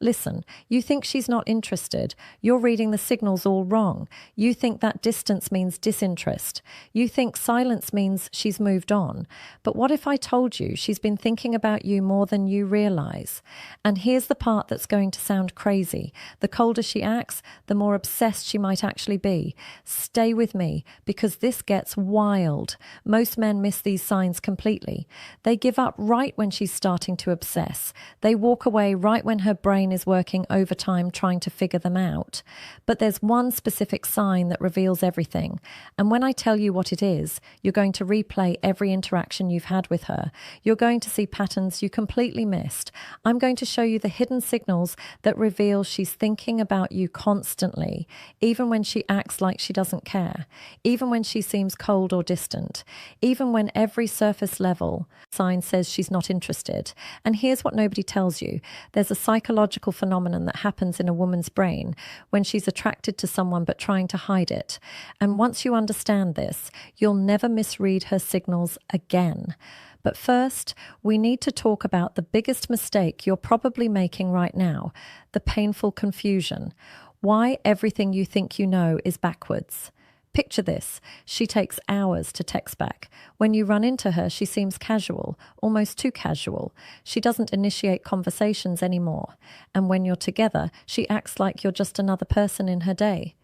Listen, you think she's not interested. You're reading the signals all wrong. You think that distance means disinterest. You think silence means she's moved on. But what if I told you she's been thinking about you more than you realize? And here's the part that's going to sound crazy. The colder she acts, the more obsessed she might actually be. Stay with me, because this gets wild. Most men miss these signs completely. They give up right when she's starting to obsess. They walk away right when her brain is working overtime trying to figure them out. But there's one specific sign that reveals everything. And when I tell you what it is, you're going to replay every interaction you've had with her. You're going to see patterns you completely missed. I'm going to show you the hidden signals that reveal she's thinking about you constantly, even when she acts like she doesn't care, even when she seems cold or distant, even when every surface level sign says she's not interested. And here's what nobody tells you. There's a psychological phenomenon that happens in a woman's brain when she's attracted to someone but trying to hide it. And once you understand this, you'll never misread her signals again. But first, we need to talk about the biggest mistake you're probably making right now, the painful confusion. Why everything you think you know is backwards. Picture this. She takes hours to text back. When you run into her, she seems casual, almost too casual. She doesn't initiate conversations anymore. And when you're together, she acts like you're just another person in her day.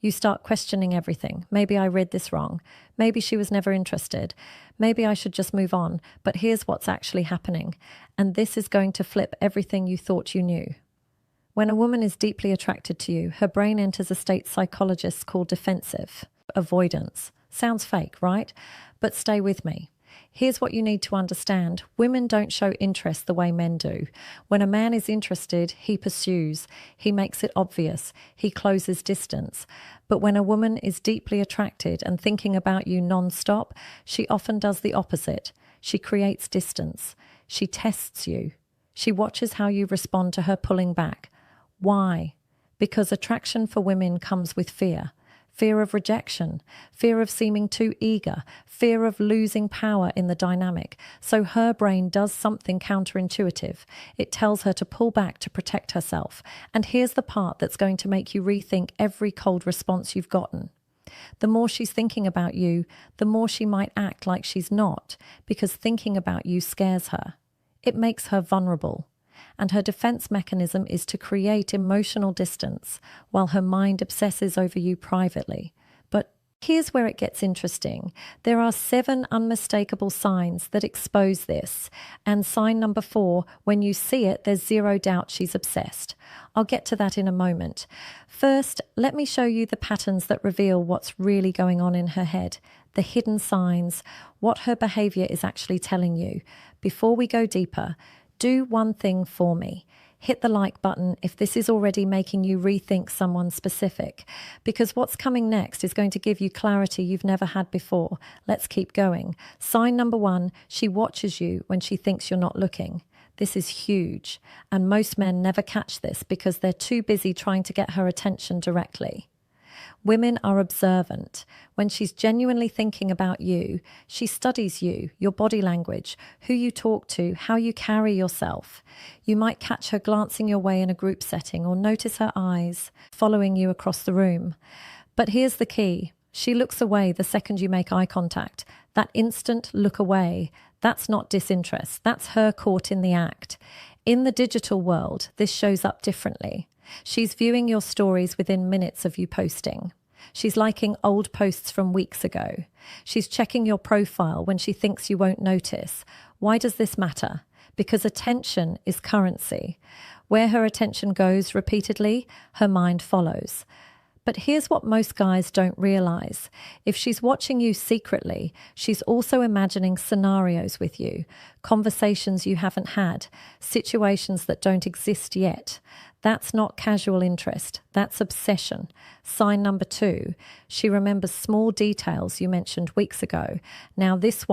You start questioning everything. Maybe I read this wrong. Maybe she was never interested. Maybe I should just move on. But here's what's actually happening. And this is going to flip everything you thought you knew. When a woman is deeply attracted to you, her brain enters a state psychologists call defensive. Avoidance. Sounds fake, right? But stay with me. Here's what you need to understand. Women don't show interest the way men do. When a man is interested, he pursues. He makes it obvious. He closes distance. But when a woman is deeply attracted and thinking about you nonstop, she often does the opposite. She creates distance. She tests you. She watches how you respond to her pulling back. Why? Because attraction for women comes with fear. Fear of rejection, fear of seeming too eager, fear of losing power in the dynamic. So her brain does something counterintuitive. It tells her to pull back to protect herself. And here's the part that's going to make you rethink every cold response you've gotten. The more she's thinking about you, the more she might act like she's not, because thinking about you scares her. It makes her vulnerable. And her defense mechanism is to create emotional distance while her mind obsesses over you privately. But here's where it gets interesting. There are 7 unmistakable signs that expose this. And sign number 4, when you see it, there's zero doubt she's obsessed. I'll get to that in a moment. First, let me show you the patterns that reveal what's really going on in her head, the hidden signs, what her behavior is actually telling you. Before we go deeper, do one thing for me. Hit the like button if this is already making you rethink someone specific, because what's coming next is going to give you clarity you've never had before. Let's keep going. Sign number 1, she watches you when she thinks you're not looking. This is huge, and most men never catch this because they're too busy trying to get her attention directly. Women are observant. When she's genuinely thinking about you, she studies you, your body language, who you talk to, how you carry yourself. You might catch her glancing your way in a group setting or notice her eyes following you across the room. But here's the key. She looks away the second you make eye contact. That instant look away, that's not disinterest. That's her caught in the act. In the digital world, this shows up differently. She's viewing your stories within minutes of you posting. She's liking old posts from weeks ago. She's checking your profile when she thinks you won't notice. Why does this matter? Because attention is currency. Where her attention goes repeatedly, her mind follows. But here's what most guys don't realize. If she's watching you secretly, she's also imagining scenarios with you, conversations you haven't had, situations that don't exist yet. That's not casual interest. That's obsession. Sign number 2, she remembers small details you mentioned weeks ago. Now this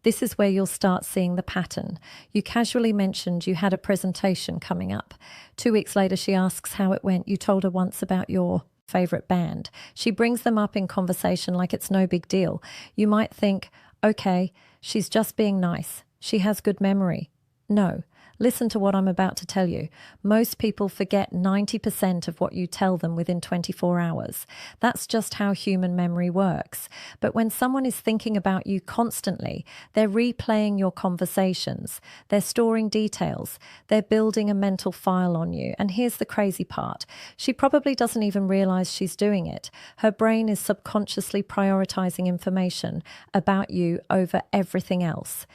is where you'll start seeing the pattern. You casually mentioned you had a presentation coming up. 2 weeks later, she asks how it went. You told her once about your favorite band. She brings them up in conversation like it's no big deal. You might think, okay, she's just being nice. She has good memory. No, Listen to what I'm about to tell you. Most people forget 90% of what you tell them within 24 hours. That's just how human memory works. But when someone is thinking about you constantly, they're replaying your conversations, they're storing details, they're building a mental file on you. And here's the crazy part. She probably doesn't even realize she's doing it. Her brain is subconsciously prioritizing information about you over everything else.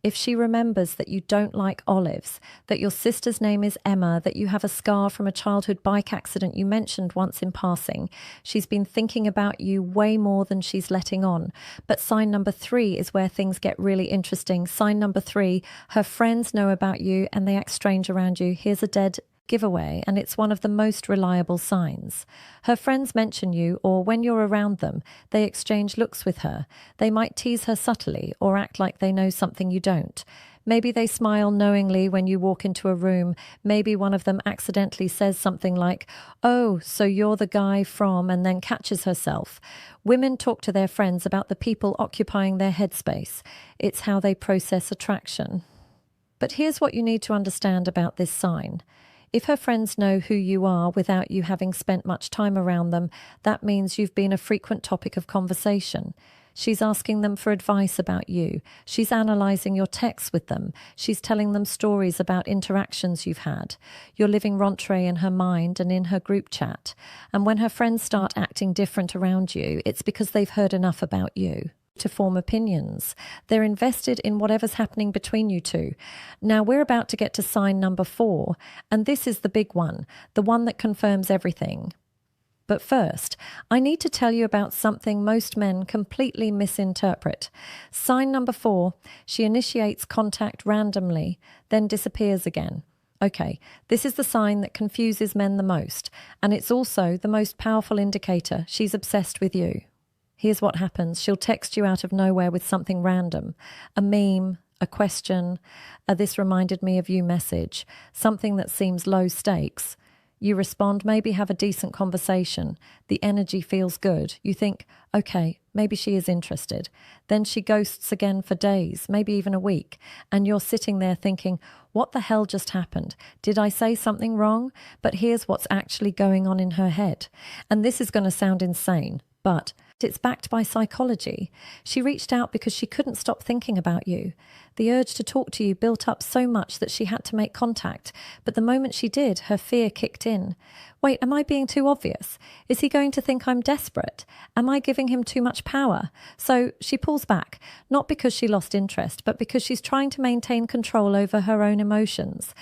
If she remembers that you don't like olives, that your sister's name is Emma, that you have a scar from a childhood bike accident you mentioned once in passing, she's been thinking about you way more than she's letting on. But sign number 3 is where things get really interesting. Sign number 3, her friends know about you and they act strange around you. Here's a dead giveaway, and it's one of the most reliable signs. Her friends mention you, or when you're around them, they exchange looks with her. They might tease her subtly or act like they know something you don't. Maybe they smile knowingly when you walk into a room. Maybe one of them accidentally says something like, "Oh, so you're the guy from," and then catches herself. Women talk to their friends about the people occupying their headspace. It's how they process attraction. But here's what you need to understand about this sign. If her friends know who you are without you having spent much time around them, that means you've been a frequent topic of conversation. She's asking them for advice about you. She's analysing your texts with them. She's telling them stories about interactions you've had. You're living rentrée in her mind and in her group chat. And when her friends start acting different around you, it's because they've heard enough about you to form opinions. They're invested in whatever's happening between you two. Now we're about to get to sign number 4, and this is the big one, the one that confirms everything. But first, I need to tell you about something most men completely misinterpret. Sign number 4, she initiates contact randomly, then disappears again. Okay, this is the sign that confuses men the most, and it's also the most powerful indicator she's obsessed with you. Here's what happens. She'll text you out of nowhere with something random, a meme, a question, a "this reminded me of you" message, something that seems low stakes. You respond, maybe have a decent conversation. The energy feels good. You think, okay, maybe she is interested. Then she ghosts again for days, maybe even a week. And you're sitting there thinking, what the hell just happened? Did I say something wrong? But here's what's actually going on in her head. And this is going to sound insane, but it's backed by psychology. She reached out because she couldn't stop thinking about you. The urge to talk to you built up so much that she had to make contact. But the moment she did, her fear kicked in. Wait, am I being too obvious? Is he going to think I'm desperate? Am I giving him too much power? So she pulls back, not because she lost interest, but because she's trying to maintain control over her own emotions.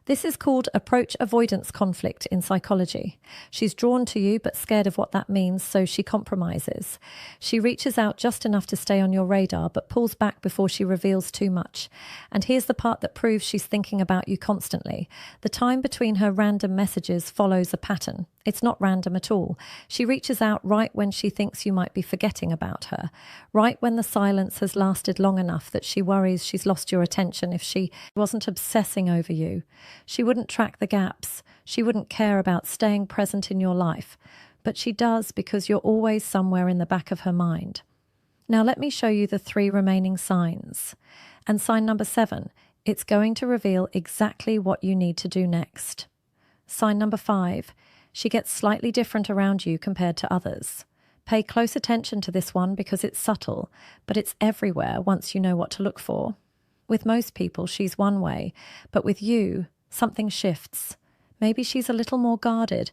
This is called approach avoidance conflict in psychology. She's drawn to you but scared of what that means, so she compromises. She reaches out just enough to stay on your radar but pulls back before she reveals too much. And here's the part that proves she's thinking about you constantly. The time between her random messages follows a pattern. It's not random at all. She reaches out right when she thinks you might be forgetting about her, right when the silence has lasted long enough that she worries she's lost your attention. If she wasn't obsessing over you, she wouldn't track the gaps. She wouldn't care about staying present in your life. But she does because you're always somewhere in the back of her mind. Now let me show you the 3 remaining signs. And sign number 7, it's going to reveal exactly what you need to do next. Sign number 5, she gets slightly different around you compared to others. Pay close attention to this one because it's subtle, but it's everywhere once you know what to look for. With most people, she's one way, but with you, something shifts. Maybe she's a little more guarded,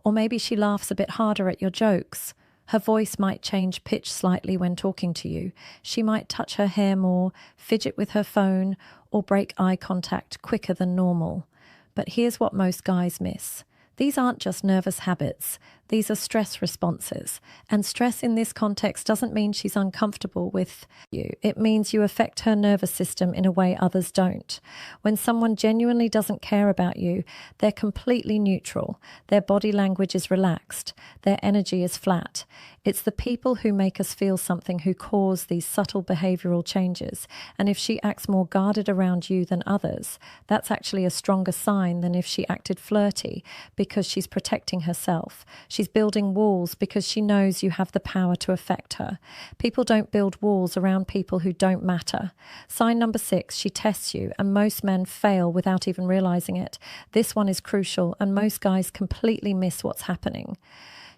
or maybe she laughs a bit harder at your jokes. Her voice might change pitch slightly when talking to you. She might touch her hair more, fidget with her phone, or break eye contact quicker than normal. But here's what most guys miss. These aren't just nervous habits. These are stress responses. And stress in this context doesn't mean she's uncomfortable with you. It means you affect her nervous system in a way others don't. When someone genuinely doesn't care about you, they're completely neutral. Their body language is relaxed. Their energy is flat. It's the people who make us feel something who cause these subtle behavioral changes. And if she acts more guarded around you than others, that's actually a stronger sign than if she acted flirty because she's protecting herself. She's She's building walls because she knows you have the power to affect her. People don't build walls around people who don't matter. Sign number 6, she tests you, and most men fail without even realizing it. This one is crucial, and most guys completely miss what's happening.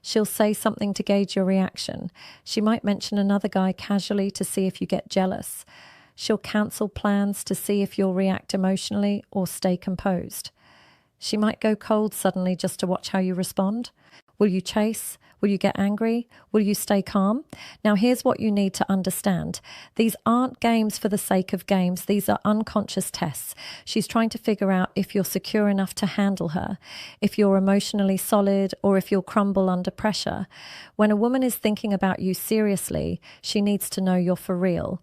She'll say something to gauge your reaction. She might mention another guy casually to see if you get jealous. She'll cancel plans to see if you'll react emotionally or stay composed. She might go cold suddenly just to watch how you respond. Will you chase? Will you get angry? Will you stay calm? Now, here's what you need to understand. These aren't games for the sake of games. These are unconscious tests. She's trying to figure out if you're secure enough to handle her, if you're emotionally solid, or if you'll crumble under pressure. When a woman is thinking about you seriously, she needs to know you're for real.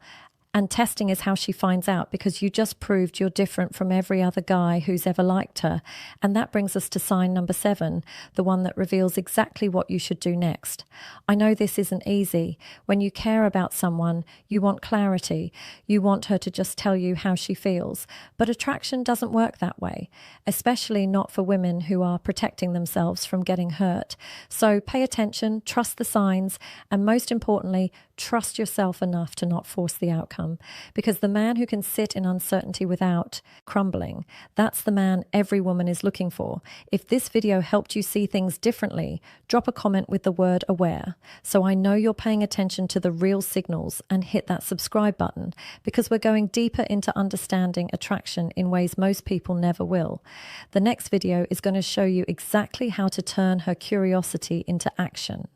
And testing is how she finds out, because you just proved you're different from every other guy who's ever liked her. And that brings us to sign number 7, the one that reveals exactly what you should do next. I know this isn't easy. When you care about someone, you want clarity. You want her to just tell you how she feels. But attraction doesn't work that way, especially not for women who are protecting themselves from getting hurt. So pay attention, trust the signs, and most importantly, trust yourself enough to not force the outcome, because the man who can sit in uncertainty without crumbling, that's the man every woman is looking for. If this video helped you see things differently, drop a comment with the word aware, so I know you're paying attention to the real signals, and hit that subscribe button, because we're going deeper into understanding attraction in ways most people never will. The next video is going to show you exactly how to turn her curiosity into action.